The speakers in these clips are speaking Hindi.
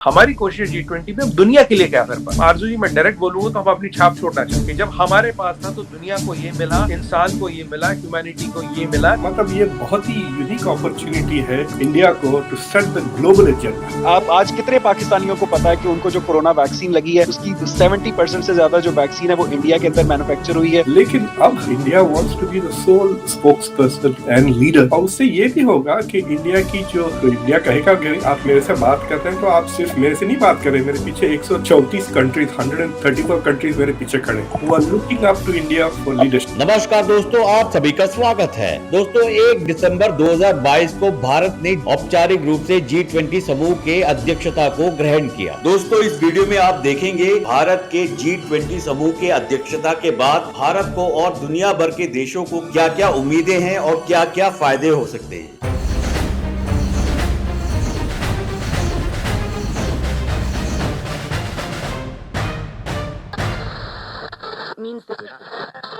हमारी कोशिश G20 में दुनिया के लिए क्या कर पाए। आरजू जी, मैं डायरेक्ट बोलूंगा तो हम अपनी छाप छोड़ना चाहते हैं। जब हमारे पास था तो दुनिया को ये मिला, इंसान को ये मिला, ह्यूमैनिटी को ये मिला। मतलब ये बहुत ही यूनिक अपॉर्चुनिटी है इंडिया को to set the global agenda. आप आज कितने पाकिस्तानियों को पता है कि उनको जो कोरोना वैक्सीन लगी है उसकी 70% से ज्यादा जो वैक्सीन है वो इंडिया के अंदर मैन्युफैक्चर हुई है। लेकिन अब India wants to be the sole spokesperson and leader, और उससे ये भी होगा कि इंडिया की जो इंडिया कहेगा कि आप मेरे से बात करते हैं तो आप सिर्फ मेरे से नहीं बात करें, मेरे पीछे 134 कंट्रीज 134 कंट्रीज मेरे पीछे खड़े who are looking up to India for leadership. नमस्कार दोस्तों, आप सभी का स्वागत है। दोस्तों, 1 दिसंबर 2022 को भारत ने औपचारिक रूप से G20 समूह के अध्यक्षता को ग्रहण किया। दोस्तों, इस वीडियो में आप देखेंगे भारत के G20 समूह के अध्यक्षता के बाद भारत को और दुनिया भर के देशों को क्या क्या उम्मीदें हैं और क्या क्या फायदे हो सकते हैं।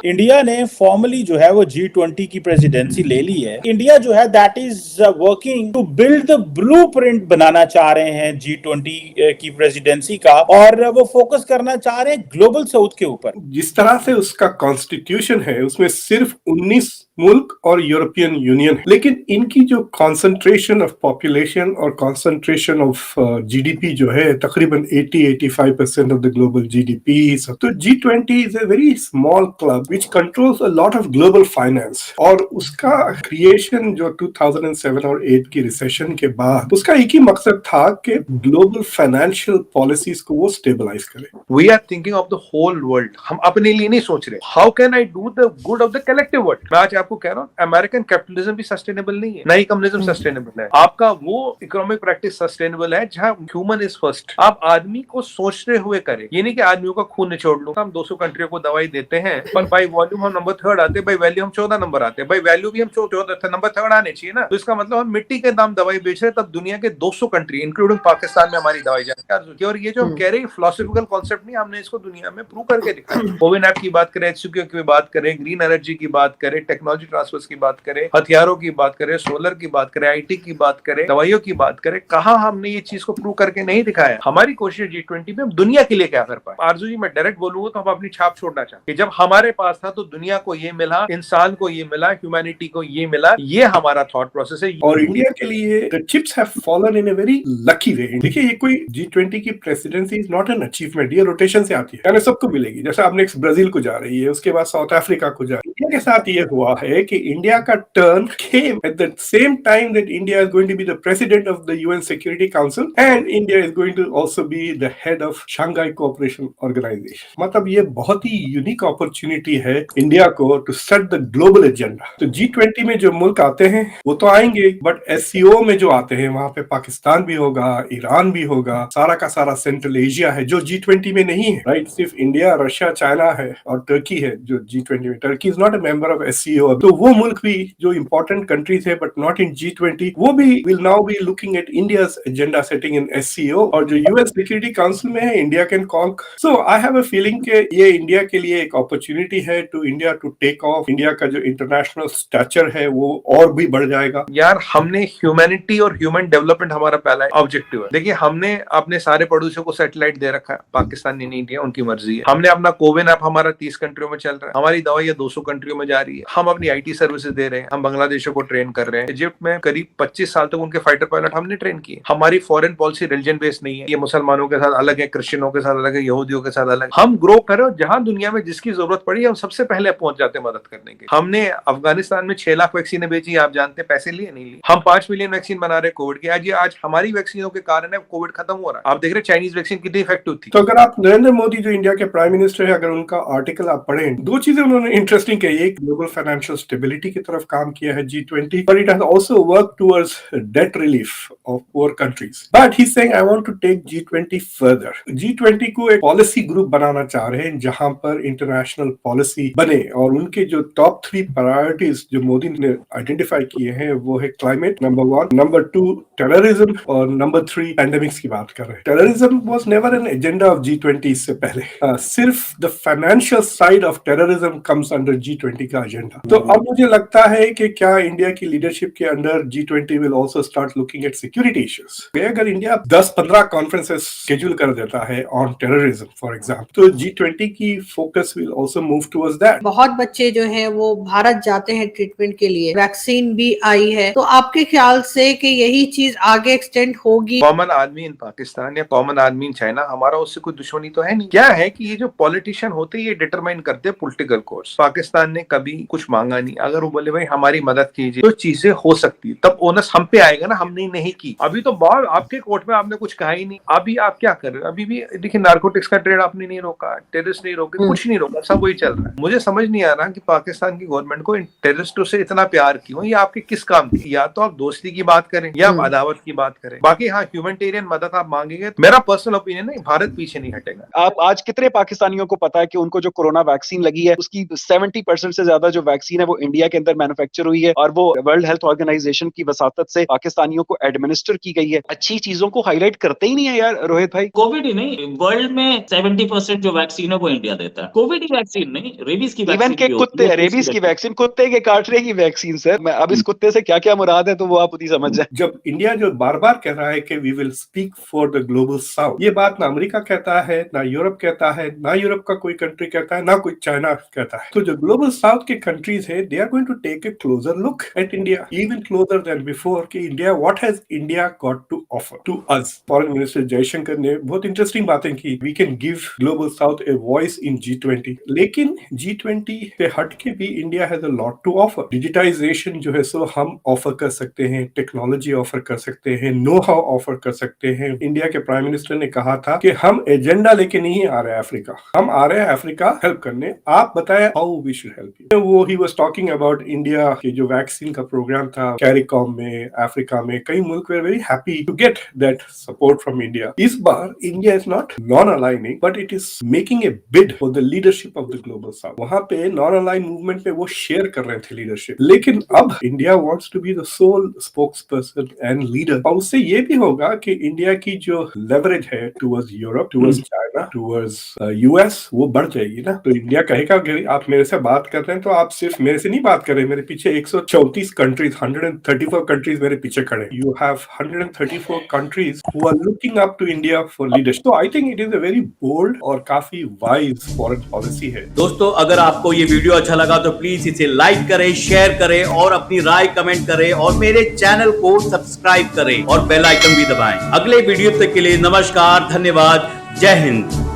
इंडिया ने फॉर्मली जो है वो G20 की प्रेसिडेंसी ले ली है। इंडिया जो है that is working to build the blueprint बनाना चाह रहे हैं G20 की प्रेसिडेंसी का, और वो फोकस करना चाह रहे हैं ग्लोबल साउथ के ऊपर। जिस तरह से उसका कॉन्स्टिट्यूशन है उसमें सिर्फ 19 मुल्क और यूरोपियन यूनियन है, लेकिन इनकी जो कॉन्सेंट्रेशन ऑफ पॉपुलेशन और कॉन्सेंट्रेशन ऑफ जीडीपी जो है तकरीबन 80-85% ऑफ द ग्लोबल जीडीपी। तो G20 is a very small club which controls a lot of global finance, और उसका क्रिएशन जो 2007 और 8 की रिसेशन के बाद उसका एक ही मकसद था कि ग्लोबल फाइनेंशियल पॉलिसीज को वो स्टेबलाइज करे। We are thinking of the whole world. हम अपने लिए नहीं सोच रहे how can I do the good of the collective world. मैं आज आपको कह रहा हूँ, अमेरिकन कैपिटलिज्म भी सस्टेनेबल नहीं है, ना ही कम्युनिज्म सस्टेनेबल है। आपका वो इकोनॉमिक प्रैक्टिस सस्टेनेबल है जहां ह्यूमन इज फर्स्ट। आप आदमी को सोचते हुए करें, ये नहीं कि आदमियों का खून निचोड़ लो। हम 200 कंट्रियों को दवाई देते हैं पर बाई वॉल्यूम हम नंबर 3 आते हैं, बाई वैल्यू हम 14 नंबर आते हैं। बाई वैल्यू भी हम 14 नंबर 3 आने चाहिए ना। तो इसका मतलब हम मिट्टी के दाम दवाई बेच रहे हैं, तब दुनिया के 200 कंट्री इंक्लूडिंग पाकिस्तान में हमारी दवाई जाती है। और ये जो हम कह रहे हैं फिलोसॉफिकल कॉन्सेप्ट नहीं, हमने इसको दुनिया में प्रूव करके दिखाया। कोविन ऐप की बात करें, HCQ की बात करें, ग्रीन एनर्जी की बात करें, टेक्नोलॉजी ट्रांसफर की बात करें, हथियारों की बात करें, सोलर की बात करें, IT की बात करें, दवाइयों की बात करें, कहां हमने ये चीज को प्रूव करके नहीं दिखाया। हमारी कोशिश G20 में दुनिया के लिए क्या कर पाए। आरजू जी, मैं डायरेक्ट बोलूंगा तो हम अपनी छाप छोड़ना चाहते हैं। जब हमारे पास था तो दुनिया को ये मिला, इंसान को ये मिला, ह्यूमैनिटी को ये मिला। ये हमारा थॉट प्रोसेस है। और इंडिया के लिए the chips have fallen in a very lucky way. देखिए, ये कोई G20 की presidency is not an achievement, ये रोटेशन से आती है, यानी सबको मिलेगी। जैसे आपने ब्राजील को जा रही है, उसके बाद साउथ अफ्रीका को जा रही है। इंडिया के साथ ये हुआ है कि इंडिया का turn came at the same time that India is going to be the president of the UN Security Council and India is going to also be the head of Shanghai Cooperation Organization। मतलब ये बहुत ही यूनिक अपॉर्चुनिटी है इंडिया को to set the global agenda. तो G20 में जो मुल्क आते हैं वो तो आएंगे, बट SCO में जो आते हैं वहां पे पाकिस्तान भी होगा, ईरान भी होगा, सारा का सारा सेंट्रल एशिया है जो G20 में नहीं है, राइट। सिर्फ इंडिया, रशिया, चाइना है और टर्की है जो G20 में। Turkey is not a member of SCO। तो वो मुल्क भी जो important countries है but not in G20, वो भी will now be looking at India's agenda setting in SCO, और जो UN Security Council में है India can call। So I have a feeling कि ये इंडिया के लिए एक अपॉर्चुनिटी है to India to take off. India का जो इंटरनेशनल स्टैचर है वो और भी बढ़ जाएगा। यार, हमने ह्यूमैनिटी और ह्यूमन डेवलपमेंट हमारा पहला ऑब्जेक्टिव है। देखिए, हमने अपने सारे पड़ोसियों को सैटेलाइट दे रखा है, पाकिस्तान ने नहीं दिया, उनकी मर्जी है। हमने अपना कोविन ऐप हमारा 30 कंट्रियों में चल रहा है, हमारी दवाइयां 200 कंट्रियों में जा रही है। हम अपनी IT सर्विसेज दे रहे हैं, हम बांग्लादेशों को ट्रेन कर रहे हैं। इजिप्ट में करीब 25 साल तक उनके फाइटर पायलट हमने ट्रेन किए। हमारी फॉरेन पॉलिसी रिलीजन बेस्ड नहीं है, ये मुसलमानों के साथ अलग है, क्रिश्चियनों के साथ अलग है, यहूदियों के साथ अलग। हम ग्रो करो, जहां दुनिया में जिसकी जरूरत पड़ी हम सबसे पहले पहुंच जाते हैं मदद करने के। हमने अफगानिस्तान में 6 लाख वैक्सीन बेची, आप जानते हैं, पैसे लिए नहीं लिए। हम 5 मिलियन वैक्सीन बना रहे कोविड की। आज हमारी वैक्सीनों के कारण है कोविड खत्म हो रहा है। आप देख रहे चाइनीज वैक्सीन कितनी इफेक्टिव थी। तो अगर आप नरेंद्र मोदी जो इंडिया के प्राइम मिनिस्टर है, अगर उनका आर्टिकल आप पढ़ें, 2 चीजें उन्होंने इंटरेस्टिंग कही। एक, ग्लोबल फाइनेंशियल स्टेबिलिटी की तरफ काम किया है G20, but it has also worked towards debt relief of poor countries. But he's saying, I want to take G20 further. G20 को एक पॉलिसी ग्रुप बनाना चाह रहे हैं जहां पर इंटरनेशनल पॉलिसी बने, और उनके जो टॉप 3 प्रायोरिटीज जो मोदी ने आइडेंटिफाई किए हैं वो है क्लाइमेट नंबर 1, नंबर 2 टेररिज्म, और नंबर 3 पैंडेमिक्स की बात कर रहे हैं। Terrorism was never an agenda of G20 इससे पहले। सिर्फ the financial side of terrorism comes under G20 का एजेंडा। तो अब मुझे लगता है कि क्या इंडिया की लीडरशिप के under G20 will also start looking at security issues. अगर इंडिया 10-15 कॉन्फ्रेंसेस शेड्यूल कर देता है ऑन टेररिज्म फॉर एग्जांपल, तो G20 की focus will also move towards that. बहुत बच्चे जो हैं वो भारत जाते हैं ट्रीटमेंट के लिए, वैक्सीन भी आई है, तो आपके ख्याल से कि यही चीज आगे एक्सटेंड होगी? कॉमन आदमी इन पाकिस्तान या कॉमन आदमी इन चाइना, हमारा उससे कोई दुश्मनी तो है नहीं। क्या है कि ये जो पॉलिटिशियन होते हैं ये डिटरमाइन करते हैं पॉलिटिकल कोर्स। पाकिस्तान ने कभी कुछ मांगा नहीं, अगर वो बोले भाई हमारी मदद कीजिए तो चीजें हो सकती है, तब ओनस हम पे आएगा ना, हमने नहीं की। अभी तो बहुत आपके कोर्ट में आपने कुछ कहा ही नहीं, अभी आप क्या कर रहे हो? अभी भी देखिए नारकोटिक्स का ट्रेड आपने नहीं रोका, टेररिस्ट नहीं रोके, कुछ नहीं रोका, सब वही चल रहा है। मुझे समझ नहीं आ रहा कि पाकिस्तान की गवर्नमेंट को इन टेररिस्टों से इतना प्यार क्यों, ये आपके किस काम की? या तो आप दोस्ती की बात करें या आप अदावत की बात करें। बाकी हाँ, ह्यूमैनिटेरियन मदद आप मांगेंगे, मेरा पर्सनल ओपिनियन है भारत पीछे नहीं हटेगा। आप आज कितने पाकिस्तानियों को पता है कि उनको जो कोरोना वैक्सीन लगी है उसकी 70% से ज्यादा जो वैक्सीन है वो इंडिया के अंदर मैन्युफैक्चर हुई है और वो वर्ल्ड हेल्थ ऑर्गेनाइजेशन की वसातत से पाकिस्तानियों को एडमिनिस्टर की गई है। अच्छी चीजों को हाईलाइट करते ही नहीं है यार रोहित भाई। कोविड ही नहीं, वर्ल्ड में 70% जो वैक्सीन है वो इंडिया देता है। कोविड की वैक्सीन नहीं, रेबीज की इवन के कुत्ते, रेबीज की वैक्सीन, कुत्ते के काटने की वैक्सीन सर। मैं अब इस कुत्ते से क्या क्या मुराद है तो वो आप खुद ही समझ जाए। जब इंडिया जो बार बार कह रहा है कि we will speak for the global south, ये बात ना अमेरिका कहता है, ना यूरोप कहता है, ना यूरोप का कोई कंट्री कहता है, ना कोई चाइना कहता है। तो जो ग्लोबल साउथ के कंट्रीज है, they are going to take a closer look at India, even closer than before, कि India, what has India got to offer to us. Foreign minister Jaishankar ने बहुत इंटरेस्टिंग बातें की, we can give global south a voice in G20। लेकिन G20 से हट के भी India has a lot to offer. Digitization जो है सो हम ऑफर कर सकते हैं, टेक्नोलॉजी ऑफर कर सकते हैं, नो हाउ ऑफर कर सकते हैं। इंडिया के प्राइम मिनिस्टर ने कहा था कि हम एजेंडा लेके नहीं आ रहे अफ्रीका, हम आ रहे हैं अफ्रीका हेल्प करने, आप बताएं how we should help you. वो ही वाज टॉकिंग अबाउट इंडिया के जो वैक्सीन का प्रोग्राम था कैरिकॉम में, अफ्रीका में कई मुल्क वे very happy to get that support from India. इस बार India is not non aligning but it is making a bid for the leadership of the global south. वहां पे नॉन अलाइन मूवमेंट में वो शेयर कर रहे थे लीडरशिप, लेकिन अब India wants to be the sole spokesperson and leader. और उससे ये भी होगा कि इंडिया की जो लेवरेज है towards Europe, towards China, towards US, वो बढ़ जाएगी ना। तो इंडिया कहेगा कि आप मेरे से बात कर रहे हैं तो आप सिर्फ मेरे से नहीं बात कर रहे, मेरे पीछे 134 कंट्रीज, 134 कंट्रीज मेरे पीछे खड़े। You have 134 countries who are looking up to India for leadership. तो I think it is a very bold और काफी वाइज फॉरेन पॉलिसी है। दोस्तों, अगर आपको ये वीडियो अच्छा लगा तो प्लीज इसे लाइक करें, शेयर करें और अपनी राय कमेंट करें और मेरे चैनल को सब्सक्राइब करें और बेल आइकन भी दबाएं। अगले वीडियो तक के लिए नमस्कार, धन्यवाद, जय हिंद।